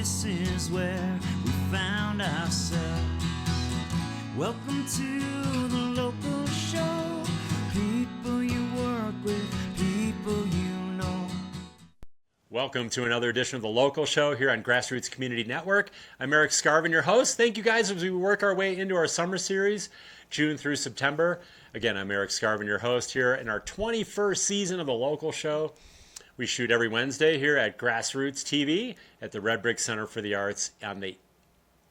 this is where we found ourselves. Welcome to the local show. People you work with, people you know. Welcome to another edition of the Local Show here on GrassRoots Community Network. I'm Eric Scarvin, your host. Thank you guys as we work our way into our summer series, June through September. Again, I'm Eric Scarvin, your host here in our 21st season of the Local Show. We shoot every Wednesday here at GrassRoots TV at the Red Brick Center for the Arts on the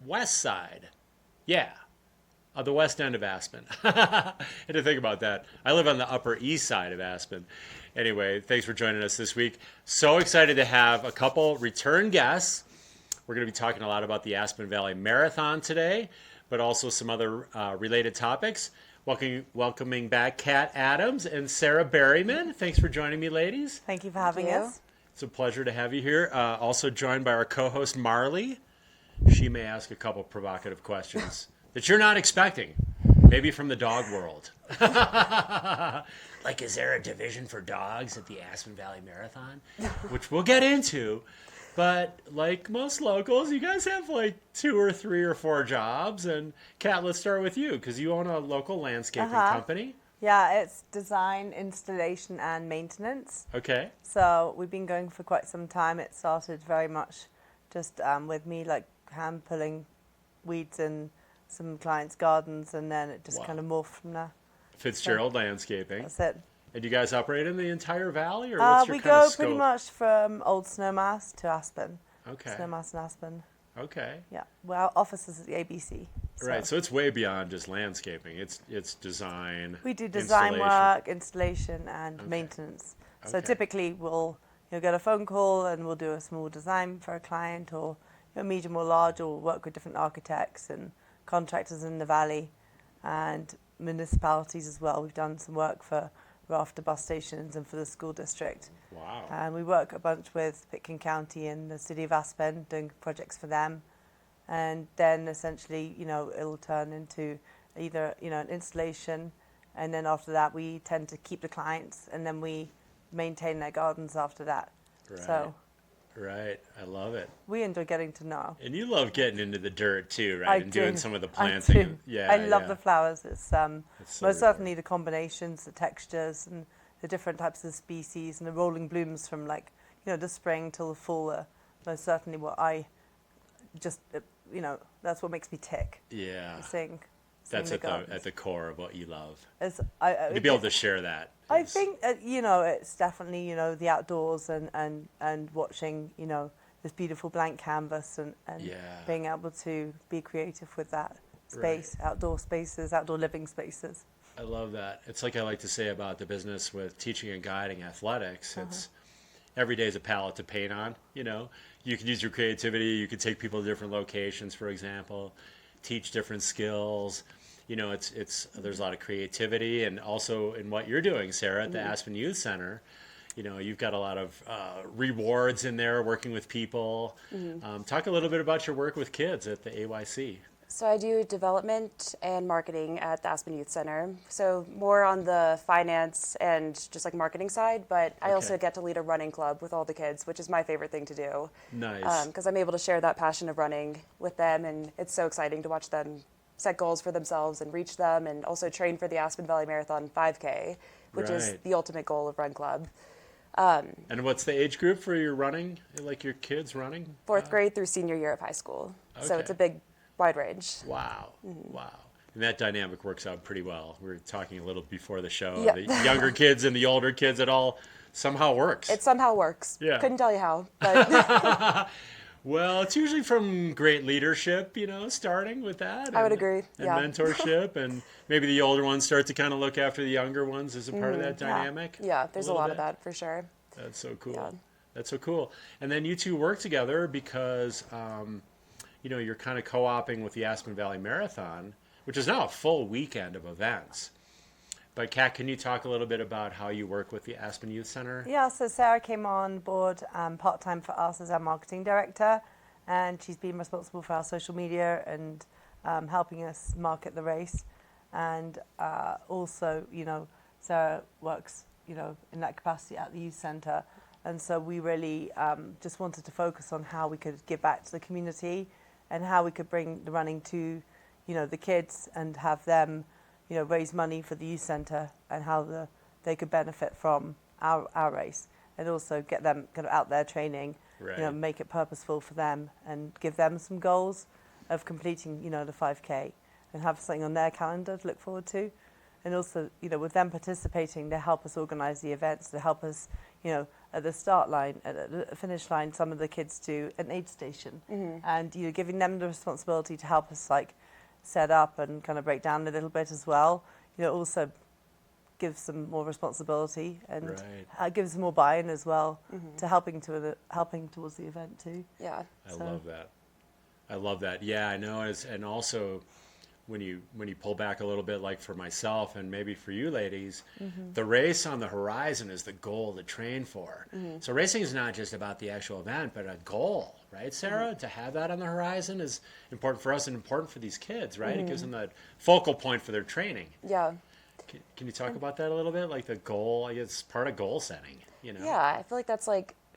west side. Yeah, of the west end of Aspen. I had to think about that. I live on the upper east side of Aspen. Anyway, thanks for joining us this week. So excited to have a couple return guests. We're going to be talking a lot about the Aspen Valley Marathon today, but also some other related topics. Welcoming back Kat Adams and Sarah Berryman. Thanks for joining me, ladies. Thank you for having us. It's a pleasure to have you here. Also joined by our co-host, Marley. She may ask a couple provocative questions that you're not expecting, maybe from the dog world. Like, is there a division for dogs at the Aspen Valley Marathon? Which we'll get into. But like most locals, you guys have like 2 or 3 or 4 jobs. And Kat, let's start with you because you own a local landscaping company. Yeah, it's design, installation, and maintenance. Okay. So we've been going for quite some time. It started very much just with me like hand pulling weeds in some clients' gardens, and then it just kind of morphed from there. Fitzgerald Landscaping. That's it. And you guys operate in the entire valley, or what's your we kind of go scope? pretty much from Old Snowmass to Aspen. Okay. Snowmass and Aspen. Okay. Yeah. Well, our office is at the ABC. Right. So it's way beyond just landscaping. It's design. We do design work, installation, and maintenance. So Okay. typically we'll get a phone call and we'll do a small design for a client, or medium or large, or work with different architects and contractors in the valley and municipalities as well. We've done some work for rafter bus stations and for the school district. Wow. And we work a bunch with Pitkin County and the city of Aspen, doing projects for them. And then essentially, it'll turn into either, an installation, and then after that we tend to keep the clients, and then we maintain their gardens after that. Right. So Right. I love it. we enjoy getting to know. And you love getting into the dirt too, right? I And doing do. some of the I planting. do. Yeah. I love yeah. the flowers. It's so most certainly the combinations, the textures, and the different types of species, and the rolling blooms from the spring till the fall are most certainly what I just that's what makes me tick. Yeah. Seeing That's the at gardens. the core of what you love. To To be able to share that. I is- think it's definitely the outdoors and watching this beautiful blank canvas and Yeah. being able to be creative with that space, outdoor spaces, outdoor living spaces. I love that. It's like I like to say about the business with teaching and guiding athletics. It's every day is a palette to paint on. You can use your creativity. You can take people to different locations, for example, teach different skills. There's a lot of creativity, and also in what you're doing, Sarah, at the Aspen Youth Center. You've got a lot of rewards in there, working with people. Talk a little bit about your work with kids at the AYC. So I do development and marketing at the Aspen Youth Center. So more on the finance and just like marketing side, but I also get to lead a running club with all the kids, which is my favorite thing to do. Nice. Because I'm able to share that passion of running with them, and it's so exciting to watch them set goals for themselves and reach them, and also train for the Aspen Valley Marathon 5K, which is Right. the ultimate goal of Run Club. And what's the age group for your running, like your kids running? 4th grade through senior year of high school. So it's a big, wide range. Wow. Wow. And that dynamic works out pretty well. We were talking a little before the show. Yep. The younger kids and the older kids, it all somehow works. It somehow works. Yeah. Couldn't tell you how, but Well, it's usually from great leadership, starting with that. I would agree, And yeah. mentorship, and maybe the older ones start to kind of look after the younger ones as a part of that dynamic. yeah, there's a little lot of bit. that for sure. That's so cool. Yeah. That's so cool. And then you two work together because, you're kind of co-oping with the Aspen Valley Marathon, which is now a full weekend of events. But Kat, can you talk a little bit about how you work with the Aspen Youth Center? Yeah, so Sarah came on board part-time for us as our marketing director, and she's been responsible for our social media and helping us market the race. And also, Sarah works, in that capacity at the youth centre And so we really just wanted to focus on how we could give back to the community and how we could bring the running to, the kids and have them, raise money for the youth centre and how they could benefit from our race, and also get them kind of out there training, Right. make it purposeful for them and give them some goals of completing, the 5K and have something on their calendar to look forward to. And also, with them participating, they help us organise the events, they help us, at the start line, at the finish line, some of the kids do an aid station. And, giving them the responsibility to help us, set up and kind of break down a little bit as well, also gives them more responsibility and gives them more buy-in as well to helping towards the event too. Yeah. I love that. Yeah, I know. And also, when you pull back a little bit, like for myself and maybe for you ladies, the race on the horizon is the goal to train for. So racing is not just about the actual event, but a goal, right, Sarah? To have that on the horizon is important for us and important for these kids, right? It gives them that focal point for their training. Yeah. Can you talk about that a little bit? Like the goal, I guess, part of goal setting, Yeah, I feel like that's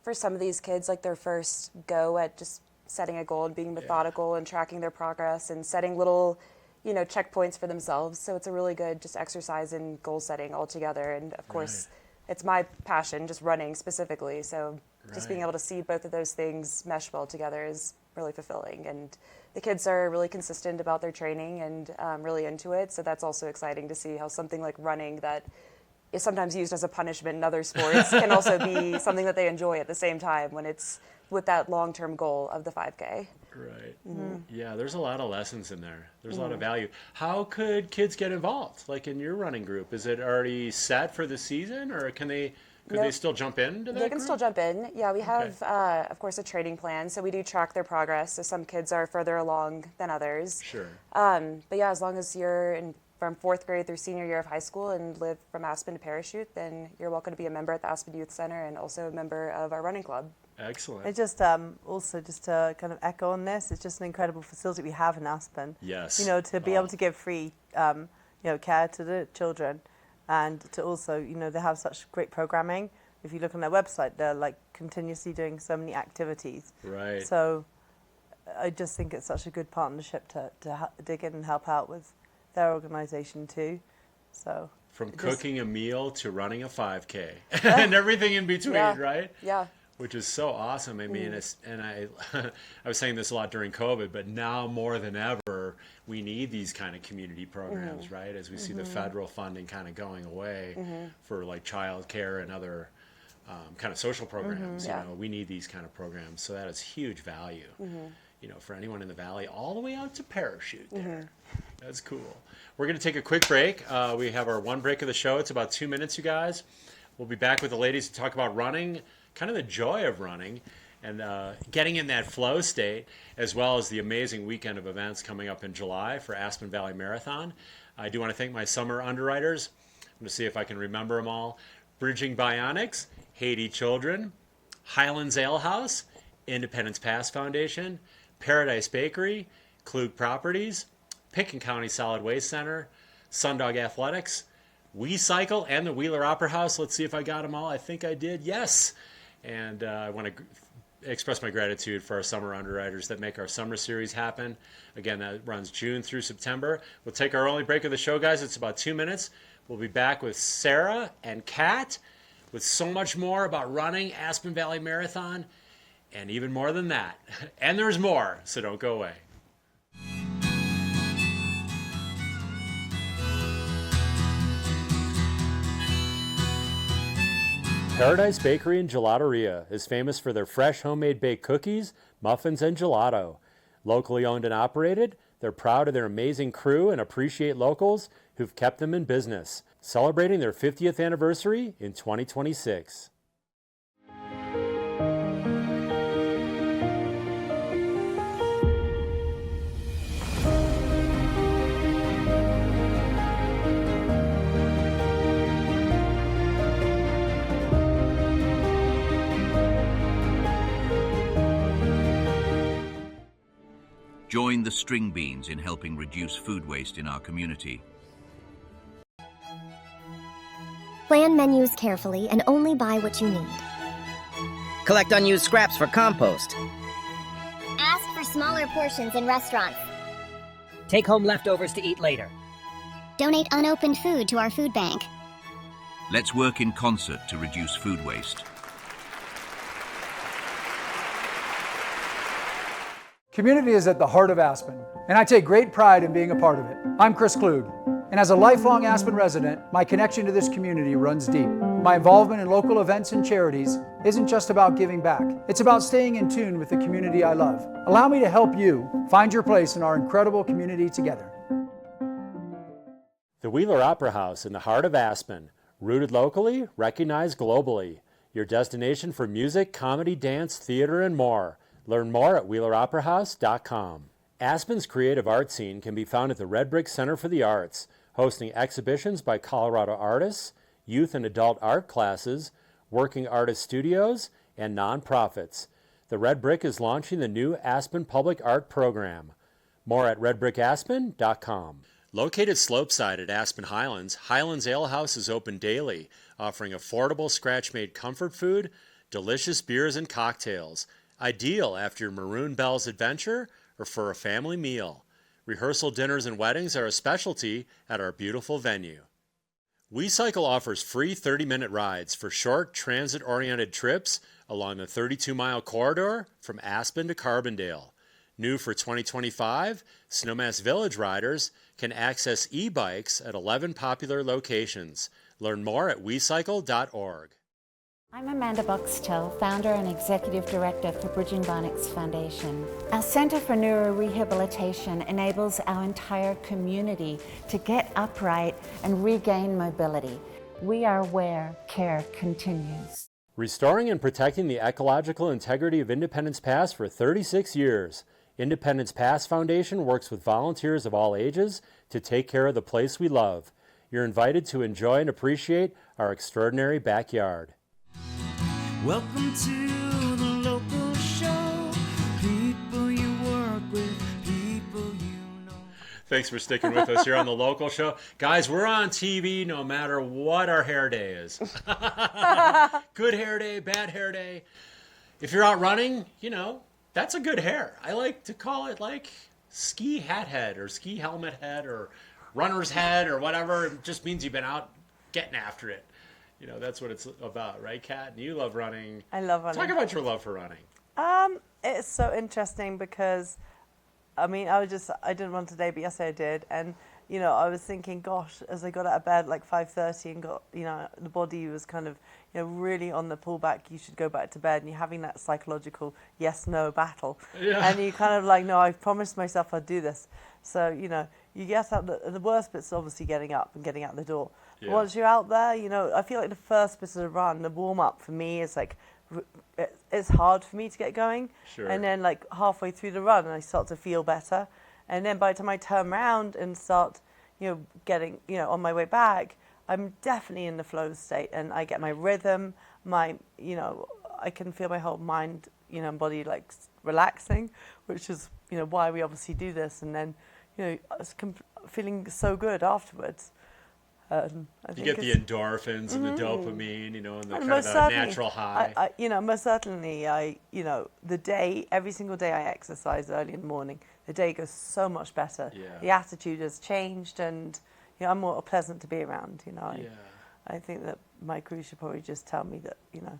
for some of these kids, their first go at just setting a goal and being methodical and tracking their progress and setting little checkpoints for themselves. So it's a really good just exercise in goal setting altogether. And of course, it's my passion, just running specifically. So just being able to see both of those things mesh well together is really fulfilling. And the kids are really consistent about their training and really into it. So that's also exciting to see how something like running that is sometimes used as a punishment in other sports can also be something that they enjoy at the same time when it's with that long-term goal of the 5K. Right. Yeah, there's a lot of lessons in there. There's a lot of value. How could kids get involved? Like in your running group, is it already set for the season, or could they still jump into that They can group? still jump in. Yeah, we have, of course, a training plan, so we do track their progress. So some kids are further along than others. Sure. But yeah, as long as you're from 4th grade through senior year of high school and live from Aspen to Parachute, then you're welcome to be a member at the Aspen Youth Center and also a member of our running club. Excellent. And just also just to kind of echo on this, it's just an incredible facility we have in Aspen. Yes. To be able to give free, care to the children, and to also, they have such great programming. If you look on their website, they're continuously doing so many activities. Right. So I just think it's such a good partnership to dig in and help out with their organisation too. So from cooking a meal to running a 5K and everything in between, right? Yeah. Which is so awesome. I mean, I was saying this a lot during COVID, but now more than ever, we need these kind of community programs, right? As we see the federal funding kind of going away for child care and other kind of social programs. We need these kind of programs. So that is huge value, for anyone in the Valley, all the way out to Parachute there. That's cool. We're going to take a quick break. We have our one break of the show. It's about 2 minutes, you guys. We'll be back with the ladies to talk about running, kind of the joy of running, and getting in that flow state, as well as the amazing weekend of events coming up in July for Aspen Valley Marathon. I do want to thank my summer underwriters. I'm going to see if I can remember them all. Bridging Bionics, Haiti Children, Highlands Ale House, Independence Pass Foundation, Paradise Bakery, Klug Properties, Pitkin County Solid Waste Center, Sundog Athletics, We Cycle, and the Wheeler Opera House. Let's see if I got them all. I think I did. Yes. And I want to express my gratitude for our summer underwriters that make our summer series happen. Again, that runs June through September. We'll take our only break of the show, guys. It's about 2 minutes. We'll be back with Sarah and Kat with so much more about running Aspen Valley Marathon, and even more than that. And there's more, so don't go away. Paradise Bakery and Gelateria is famous for their fresh homemade baked cookies, muffins, and gelato. Locally owned and operated, they're proud of their amazing crew and appreciate locals who've kept them in business, celebrating their 50th anniversary in 2026. Join the string beans in helping reduce food waste in our community. Plan menus carefully and only buy what you need. Collect unused scraps for compost. Ask for smaller portions in restaurants. Take home leftovers to eat later. Donate unopened food to our food bank. Let's work in concert to reduce food waste. Community is at the heart of Aspen, and I take great pride in being a part of it. I'm Chris Klug, and as a lifelong Aspen resident, my connection to this community runs deep. My involvement in local events and charities isn't just about giving back. It's about staying in tune with the community I love. Allow me to help you find your place in our incredible community together. The Wheeler Opera House in the heart of Aspen. Rooted locally, recognized globally. Your destination for music, comedy, dance, theater, and more. Learn more at WheelerOperaHouse.com. Aspen's creative art scene can be found at the Red Brick Center for the Arts, hosting exhibitions by Colorado artists, youth and adult art classes, working artist studios, and nonprofits. The Red Brick is launching the new Aspen Public Art Program. More at redbrickaspen.com. Located slopeside at Aspen Highlands, Highlands Ale House is open daily, offering affordable scratch-made comfort food, delicious beers and cocktails, ideal after your Maroon Bells adventure or for a family meal. Rehearsal dinners and weddings are a specialty at our beautiful venue. WeCycle offers free 30-minute rides for short, transit-oriented trips along the 32-mile corridor from Aspen to Carbondale. New for 2025, Snowmass Village riders can access e-bikes at 11 popular locations. Learn more at wecycle.org. I'm Amanda Boxtel, founder and executive director for Bridging Barnett's Foundation. Our Centre for Neurorehabilitation enables our entire community to get upright and regain mobility. We are where care continues. Restoring and protecting the ecological integrity of Independence Pass for 36 years. Independence Pass Foundation works with volunteers of all ages to take care of the place we love. You're invited to enjoy and appreciate our extraordinary backyard. Welcome to the local show. People you work with, people you know. Thanks for sticking with us here on the local show. Guys, we're on TV no matter what our hair day is. Good hair day, bad hair day. If you're out running, you know, that's a good hair. I like to call it like ski hat head or ski helmet head or runner's head or whatever. It just means you've been out getting after it. You know, that's what it's about, right, Kat? You love running. I love running. Talk about your love for running. It's so interesting because, I mean, I didn't run today, but yesterday I did. And, you know, I was thinking, gosh, as I got out of bed like 5:30 and got, you know, the body was kind of, you know, really on the pullback, you should go back to bed. And you're having that psychological yes-no battle. Yeah. And you kind of like, no, I promised myself I'd do this. So, you know, you get out, the worst bit's obviously getting up and getting out the door. Yeah. Once you're out there, you know, I feel like the first bit of the run, the warm-up for me is like, it's hard for me to get going. Sure. And then like halfway through the run, I start to feel better. And then by the time I turn around and start, you know, getting, you know, on my way back, I'm definitely in the flow state and I get my rhythm, you know, I can feel my whole mind, you know, and body like relaxing, which is, you know, why we obviously do this. And then, you know, I was feeling so good afterwards. You get the endorphins and the dopamine, you know, and the kind of the natural high. You know, most certainly, you know, every single day I exercise early in the morning, the day goes so much better. Yeah. The attitude has changed and, you know, I'm more pleasant to be around, you know. I think that my crew should probably just tell me that, you know,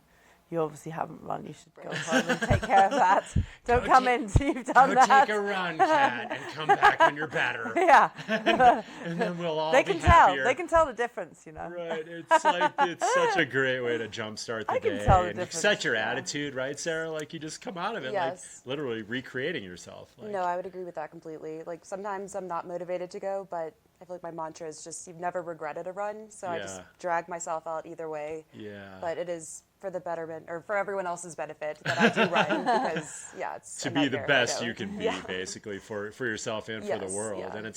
you obviously haven't run, you should go home and take care of that. Don't come in until you've done that. Go take a run, Kat, and come back when you're better. Yeah. and then we'll all be happier. They can tell the difference, you know. Right. It's like, it's such a great way to jumpstart the day. I can tell the and difference. Set your attitude, right, Sarah? Like you just come out of it, Yes. like literally recreating yourself. Like, No, I would agree with that completely. Like sometimes I'm not motivated to go, but I feel like my mantra is just you've never regretted a run, so I just drag myself out either way. Yeah. But it is for the betterment or for everyone else's benefit that I do run because it's to be the best you can be basically for yourself and for the world. And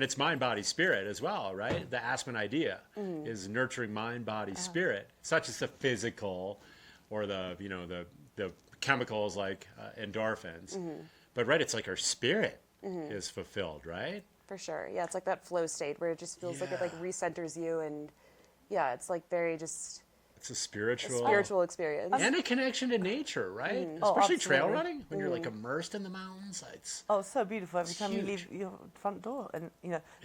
it's mind, body, spirit as well, right? The Aspen idea is nurturing mind, body, spirit. It's not just the physical or the, you know, the chemicals like endorphins, but right, it's like our spirit is fulfilled, right? For sure. Yeah, it's like that flow state where it just feels like it like recenters you and it's like very just it's a spiritual experience. and a connection to nature, right? Oh, Especially trail absolutely. running when you're like immersed in the mountains. It's Oh, it's so beautiful every time you huge. leave your front door, and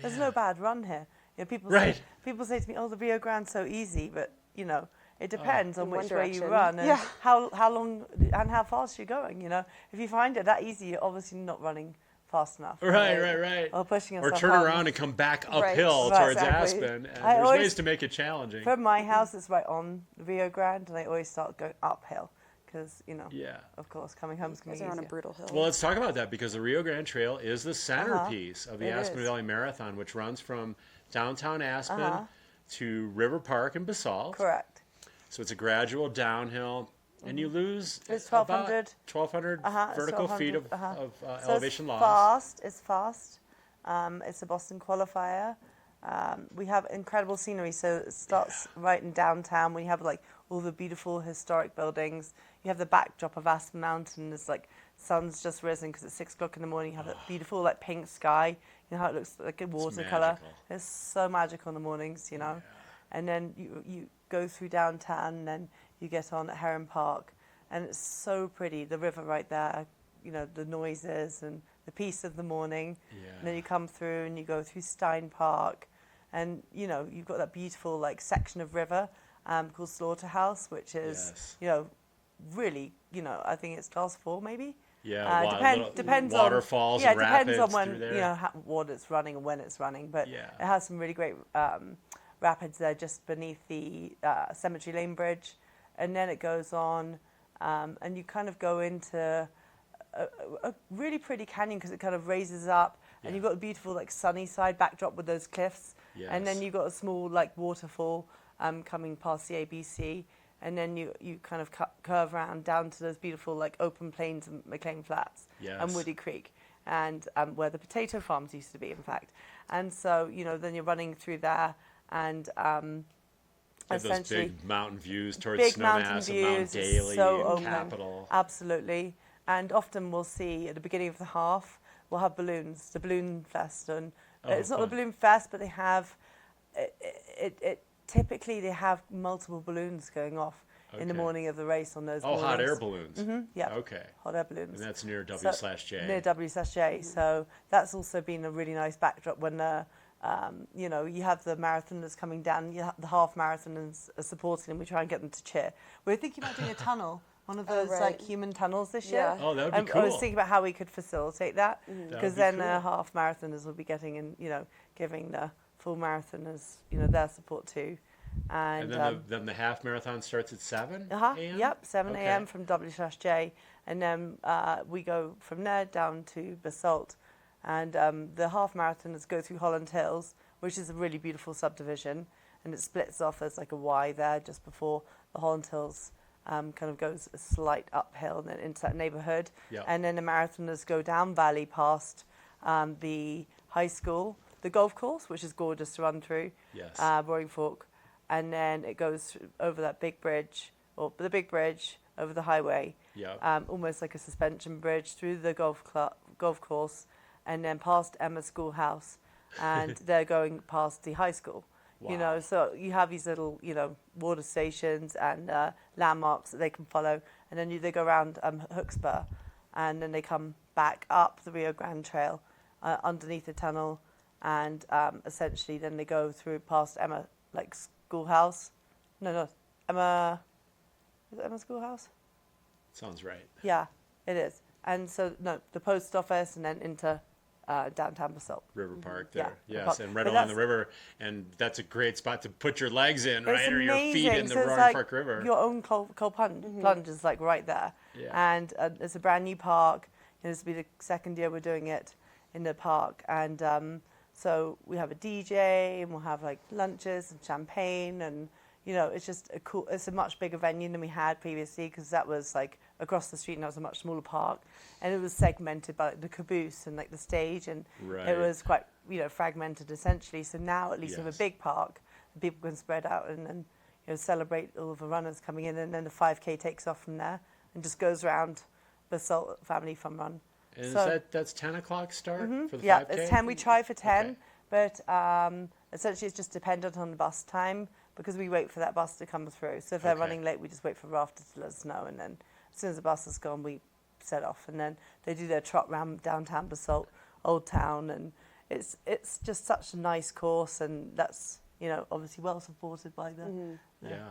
there's no bad run here. People Right. say to me, "Oh, the Rio Grande's so easy," but it depends on In which one way you direction. run and Yeah. how long and how fast you're going. If you find it that easy, you're obviously not running fast enough. Right. Or pushing Or yourself turn hard. around and come back Right. uphill Right, towards exactly. Aspen. And I there's always- ways to make it challenging. From my house, it's right on the Rio Grande, and I always start going uphill because Yeah. of course, coming home is going to Guys be are on a easier. brutal hill. Well, let's talk about that because the Rio Grande Trail is the centerpiece of the It Aspen is. Valley Marathon, which runs from downtown Aspen to River Park and Basalt. Correct. So it's a gradual downhill, and you lose It's about 1,200. 1,200 It's vertical feet of, 1,200, So elevation it's loss. fast. It's fast. It's a Boston qualifier. We have incredible scenery. So it starts right in downtown. We have like all the beautiful historic buildings. You have the backdrop of Aspen Mountain. There's like sun's just risen because it's 6 o'clock in the morning. You have that beautiful like pink sky. You know how it looks like a watercolor. magical. It's so magical in the mornings, And then you go through downtown, and then you get on at Heron Park, and it's so pretty. The river right there, the noises and the peace of the morning. Yeah. And then you come through and you go through Stein Park, and you've got that beautiful like section of river called Slaughterhouse, which is really I think it's class 4 maybe. Yeah, little depends waterfalls on and depends rapids on when through there. what it's running and when it's running, but Yeah. it has some really great rapids there just beneath the Cemetery Lane Bridge, and then it goes on, and you kind of go into a really pretty canyon because it kind of raises up, and you've got a beautiful like sunny side backdrop with those cliffs, and then Yes. you've got a small like waterfall coming past the ABC. And then you kind of curve around down to those beautiful like open plains and McLean Flats and Yes. Woody Creek, and where the potato farms used to be, in fact. And so then you're running through there, and Have those essentially big mountain views towards big mountain Snowmass and Mount views. It's Daly so and open. Capitol. Absolutely. And often we'll see at the beginning of the half we'll have balloons, the balloon fest, and it's not fun. the balloon fest, but they have it typically they have multiple balloons going off in the Okay. morning of the race on those Oh, mornings. hot air balloons. Yeah. Okay. Hot air balloons. And that's near So- W/J. Near W/J. So that's also been a really nice backdrop when you have the marathoners coming down, you have the half marathoners are supporting them. We try and get them to cheer. We're thinking about doing a tunnel, one of those right. like human tunnels this year. Yeah. Oh, that would be And cool. I was thinking about how we could facilitate that, That because would be then cool. the half marathoners will be getting in, giving the full marathoners, their support too. And then the half marathon starts at 7 a.m.? Yep, 7 Okay. a.m. from W/J. And then we go from there down to Basalt. And the half marathoners go through Holland Hills, which is a really beautiful subdivision. And it splits off as like a Y there just before the Holland Hills kind of goes a slight uphill and then into that neighborhood. Yep. And then the marathoners go down valley past the high school, the golf course, which is gorgeous to run through, Yes. Roaring Fork. And then it goes over that big bridge, or the big bridge over the highway, Yep. almost like a suspension bridge through the golf course, and then past Emma's schoolhouse, and they're going past the high school. Wow. So you have these little, water stations and landmarks that they can follow, and then they go around Hooksburg, and then they come back up the Rio Grande Trail underneath the tunnel, and essentially then they go through past Emma, like schoolhouse. No, Emma. Is it Emma schoolhouse? Sounds right. Yeah, it is. And so the post office, and then into downtown Basalt. River Park Yeah, there. the Yes, park. and right But along the that's- river. And that's a great spot to put your legs in, It's right? Or your feet amazing. in the So it's Roaring like Fork River. your own cold plunge is like right there. Yeah. And it's a brand new park. This will be the second year we're doing it in the park. And so we have a DJ, and we'll have like lunches and champagne, and it's just it's a much bigger venue than we had previously, because that was like across the street and that was a much smaller park, and it was segmented by like, the caboose and like the stage, and Right. it was quite fragmented essentially. So now at least we have Yes. a big park, and people can spread out and celebrate all of the runners coming in, and then the 5K takes off from there and just goes around Basalt Family Fun Run. And So- that's 10 o'clock start for the Yeah, 5K? it's 10. We try for 10, Okay. but essentially it's just dependent on the bus time. because we wait for that bus to come through. So if they're running late, we just wait for Rafter to let us know, and then as soon as the bus is gone, we set off, and then they do their trot round downtown Basalt, Old Town, and it's just such a nice course, and that's, you know, obviously well supported by the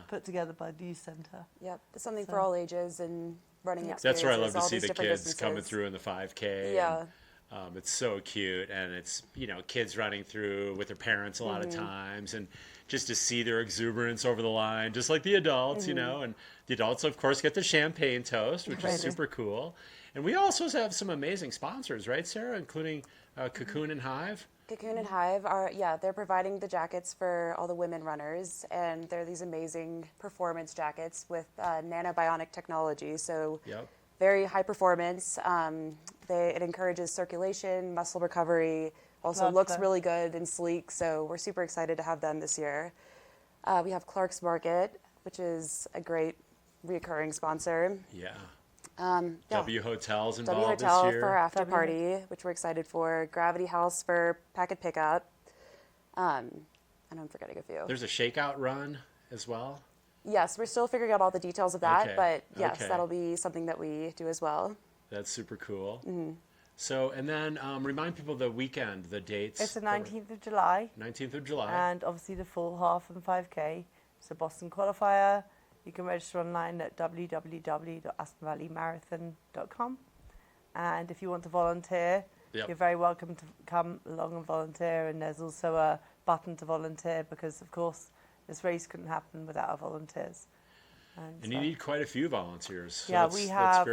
put together by the youth centre. Yep, it's something for all ages and running experiences. That's where I love to all see these the different kids businesses. coming through in the 5K. Yeah. And, it's so cute, and it's, you know, kids running through with their parents a lot of times, and just to see their exuberance over the line, just like the adults, you know, and the adults, of course, get the champagne toast, which is super cool. And we also have some amazing sponsors, right, Sarah, including Cocoon and Hive? Cocoon and Hive are, they're providing the jackets for all the women runners, and they're these amazing performance jackets with nanobionic technology, so very high performance. It encourages circulation, muscle recovery, also looks really good and sleek, so we're super excited to have them this year. We have Clark's Market, which is a great reoccurring sponsor. W Hotel's involved this year. For our after party, which we're excited for. Gravity House for packet pickup. And I'm forgetting a few. There's a shakeout run as well. Yes, we're still figuring out all the details of that, but yes, that'll be something that we do as well. That's super cool. So, and then remind people the weekend, the dates. It's the 19th of July. 19th of July. And obviously the full half and 5K. So Boston qualifier. You can register online at www.aspenvalleymarathon.com. And if you want to volunteer, you're very welcome to come along and volunteer. And there's also a button to volunteer because, of course, this race couldn't happen without our volunteers. And you need quite a few volunteers. So we have.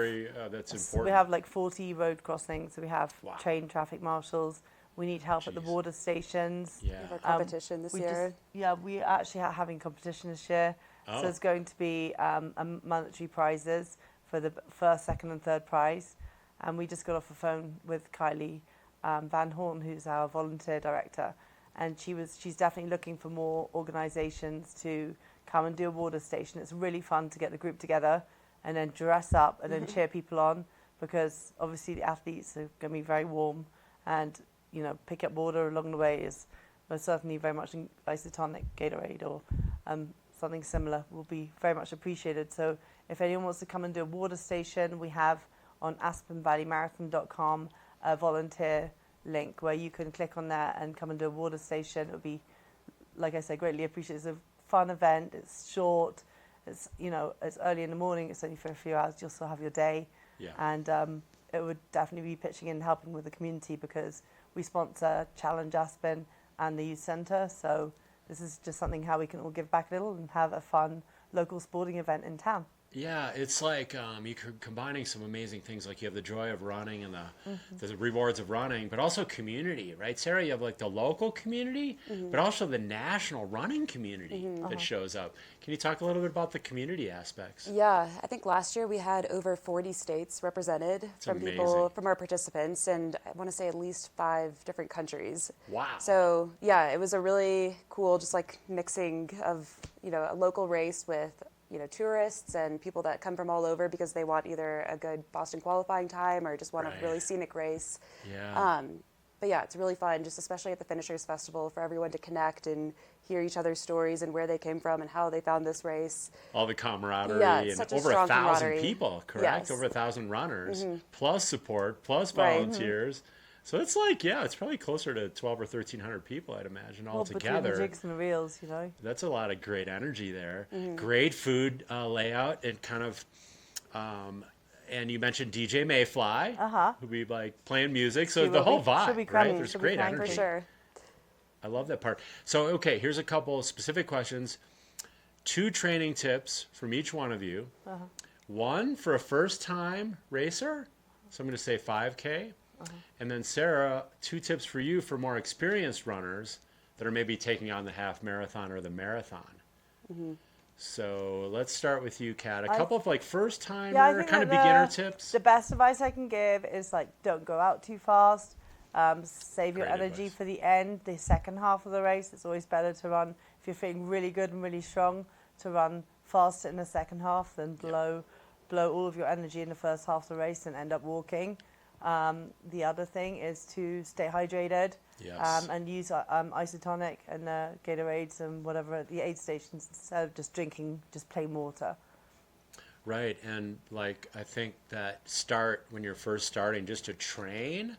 That's important. We have like 40 road crossings. So we have trained traffic marshals. We need help at the border stations. We have a competition this year. We actually are having competition this year. So there's going to be monetary prizes for the first, second, and third prize. And we just got off the phone with Kylie Van Horn, who's our volunteer director, and she's definitely looking for more organisations to come and do a water station. It's really fun to get the group together and then dress up and then cheer people on, because obviously the athletes are going to be very warm, and you know, pick up water along the way is most certainly very much isotonic Gatorade or something similar will be very much appreciated. So if anyone wants to come and do a water station, we have on aspenvalleymarathon.com a volunteer link where you can click on that and come and do a water station. It would be, like I said, greatly appreciated. It's a fun event. It's short. It's, you know, it's early in the morning. It's only for a few hours. You'll still have your day. And it would definitely be pitching in and helping with the community, because we sponsor Challenge Aspen and the youth centre. So this is just something how we can all give back a little and have a fun local sporting event in town. Yeah, it's like you're combining some amazing things. Like you have the joy of running and the rewards of running, but also community, right, Sarah? You have like the local community, but also the national running community that shows up. Can you talk a little bit about the community aspects? Yeah, I think last year we had over 40 states represented from our participants, and I want to say at least 5 different countries. Wow. So yeah, it was a really cool, just like mixing of, you know, a local race with, you know, tourists and people that come from all over because they want either a good Boston qualifying time or just want a really scenic race. But yeah, it's really fun, just especially at the Finishers Festival, for everyone to connect and hear each other's stories and where they came from and how they found this race. All the camaraderie, and over 1,000 people, correct? Yes. Over 1,000 runners, plus support, plus volunteers. So it's like, it's probably closer to 1,200 or 1,300 people, I'd imagine, all together. Between the jigs and the reels, you know. That's a lot of great energy there. Great food layout, and kind of, and you mentioned DJ Mayfly, who'll be like playing music. So the whole vibe, right? There's great energy. For sure. I love that part. So, okay, here's a couple specific questions. 2 training tips from each one of you. One for a first-time racer. So I'm going to say 5K. And then Sarah, 2 tips for you for more experienced runners that are maybe taking on the half marathon or the marathon. So let's start with you, Kat. A couple of like first timer kind of beginner tips. The best advice I can give is like, don't go out too fast. Save your energy for the end, the second half of the race. It's always better to run, if you're feeling really good and really strong, to run faster in the second half than blow all of your energy in the first half of the race and end up walking. The other thing is to stay hydrated. Yes. And use isotonic and Gatorades and whatever at the aid stations instead of just drinking just plain water. Right, and like I think that start when you're first starting just to train,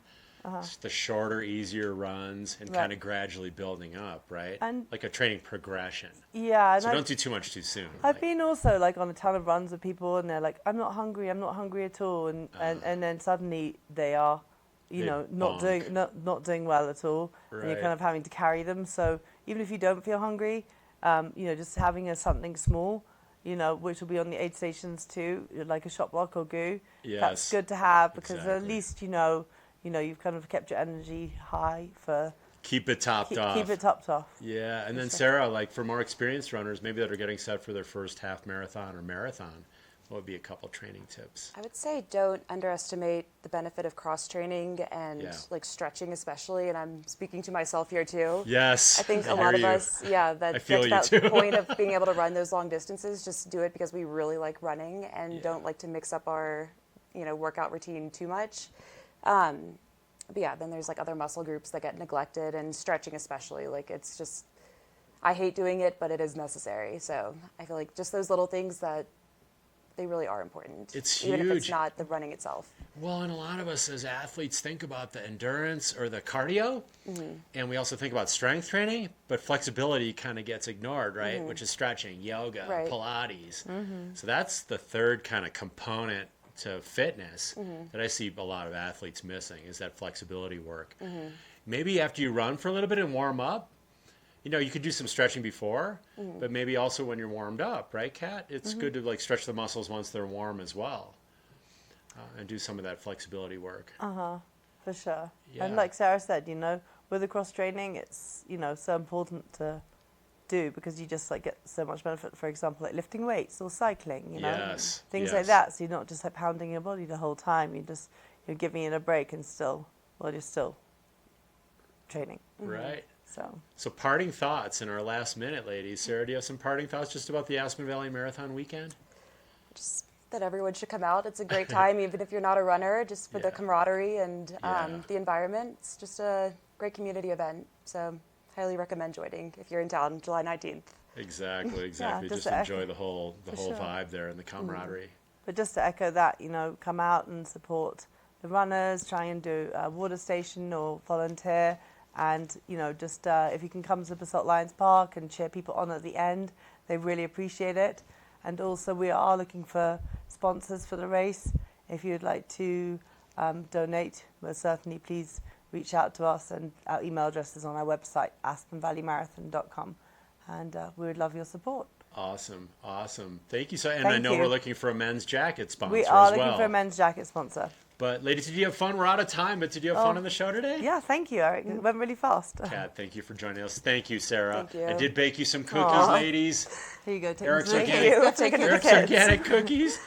the shorter, easier runs and kind of gradually building up, right? And like a training progression. Yeah. So don't do too much too soon. I've been also like on a ton of runs with people and they're like, I'm not hungry at all, and then suddenly they are, not doing well at all, and you're kind of having to carry them. So even if you don't feel hungry, just having something small, which will be on the aid stations too, like a shop block or goo. Yes, that's good to have because at least you've kind of kept your energy high for. Keep it topped off. Keep it topped off. Yeah, and then Sarah, like for more experienced runners, maybe that are getting set for their first half marathon or marathon, what would be a couple training tips? I would say don't underestimate the benefit of cross training and like stretching especially, and I'm speaking to myself here too. Yes, I think a lot of us, that point of being able to run those long distances, just do it because we really like running and don't like to mix up our, workout routine too much. But yeah, then there's like other muscle groups that get neglected, and stretching especially, like it's just, I hate doing it, but it is necessary. So I feel like just those little things that they really are important. It's even huge. If it's not the running itself. Well, and a lot of us as athletes think about the endurance or the cardio, and we also think about strength training, but flexibility kind of gets ignored, right? Which is stretching, yoga, Pilates. So that's the third kind of component to fitness that I see a lot of athletes missing, is that flexibility work. Maybe after you run for a little bit and warm up, you could do some stretching before, but maybe also when you're warmed up, right, Kat? It's good to like stretch the muscles once they're warm as well, and do some of that flexibility work. For sure. Yeah. And like Sarah said, with the cross training, it's so important to do because you just like get so much benefit. For example, like lifting weights or cycling, things like that. So you're not just like pounding your body the whole time. You're giving it a break and you're still training. Right. So parting thoughts in our last minute, ladies. Sarah, do you have some parting thoughts just about the Aspen Valley Marathon weekend? Just that everyone should come out. It's a great time, even if you're not a runner, just for the camaraderie and the environment. It's just a great community event. So highly recommend joining if you're in town July 19th. Exactly. Just enjoy the whole vibe there and the camaraderie. But just to echo that, come out and support the runners, try and do a water station or volunteer. And, just if you can come to Basalt Lions Park and cheer people on at the end, they really appreciate it. And also we are looking for sponsors for the race. If you'd like to donate, most certainly please reach out to us, and our email address is on our website, aspenvalleymarathon.com. And we would love your support. Awesome. Thank you. I know we're looking for a men's jacket sponsor as well. We are looking for a men's jacket sponsor. But ladies, did you have fun? We're out of time, but did you have fun on the show today? Yeah, thank you, Eric. It went really fast. Kat, thank you for joining us. Thank you, Sarah. Thank you. I did bake you some cookies, ladies. Here you go. Eric's organic cookies.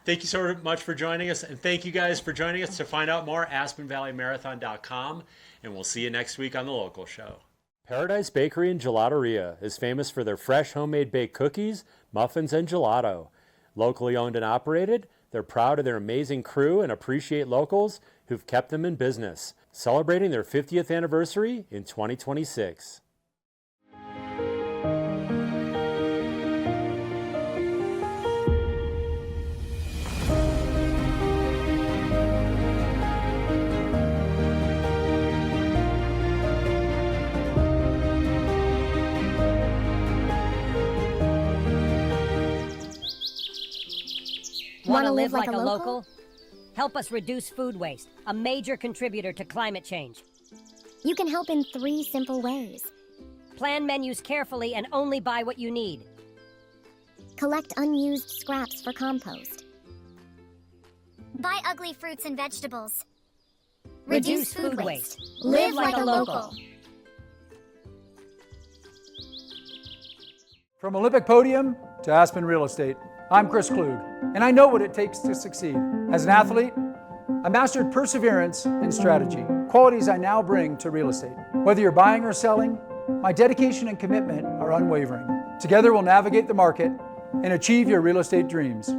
Thank you so much for joining us. And thank you guys for joining us. To find out more, AspenValleyMarathon.com. And we'll see you next week on The Local Show. Paradise Bakery and Gelateria is famous for their fresh homemade baked cookies, muffins, and gelato. Locally owned and operated, they're proud of their amazing crew and appreciate locals who've kept them in business, celebrating their 50th anniversary in 2026. Want to live like a local? Help us reduce food waste, a major contributor to climate change. You can help in 3 simple ways. Plan menus carefully and only buy what you need. Collect unused scraps for compost. Buy ugly fruits and vegetables. Reduce food waste. Live like a local. From Olympic podium to Aspen real estate, I'm Chris Klug, and I know what it takes to succeed. As an athlete, I mastered perseverance and strategy, qualities I now bring to real estate. Whether you're buying or selling, my dedication and commitment are unwavering. Together we'll navigate the market and achieve your real estate dreams.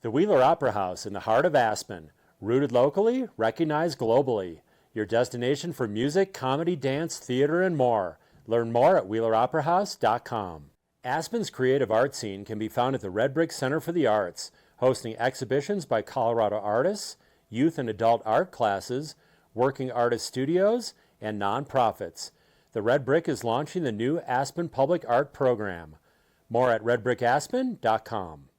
The Wheeler Opera House in the heart of Aspen, Rooted locally, recognized globally. Your destination for music, comedy, dance, theater, and more. Learn more at WheelerOperaHouse.com. Aspen's creative art scene can be found at the Red Brick Center for the Arts, hosting exhibitions by Colorado artists, youth and adult art classes, working artist studios, and nonprofits. The Red Brick is launching the new Aspen Public Art Program. More at redbrickaspen.com.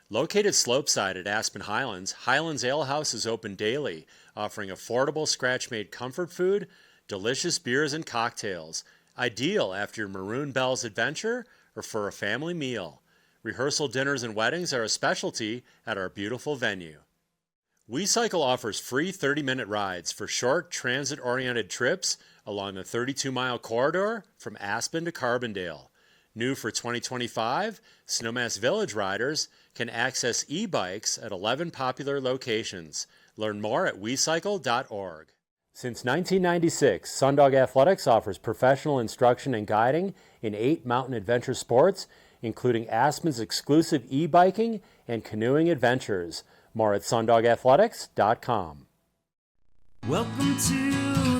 Located slopeside at Aspen Highlands, Highlands Ale House is open daily, offering affordable scratch-made comfort food, delicious beers and cocktails, ideal after your Maroon Bells adventure or for a family meal. Rehearsal dinners and weddings are a specialty at our beautiful venue. WeCycle offers free 30-minute rides for short, transit-oriented trips along the 32-mile corridor from Aspen to Carbondale. New for 2025, Snowmass Village riders can access e-bikes at 11 popular locations. Learn more at wecycle.org. Since 1996, Sundog Athletics offers professional instruction and guiding in 8 mountain adventure sports, including Aspen's exclusive e-biking and canoeing adventures. More at sundogathletics.com. Welcome to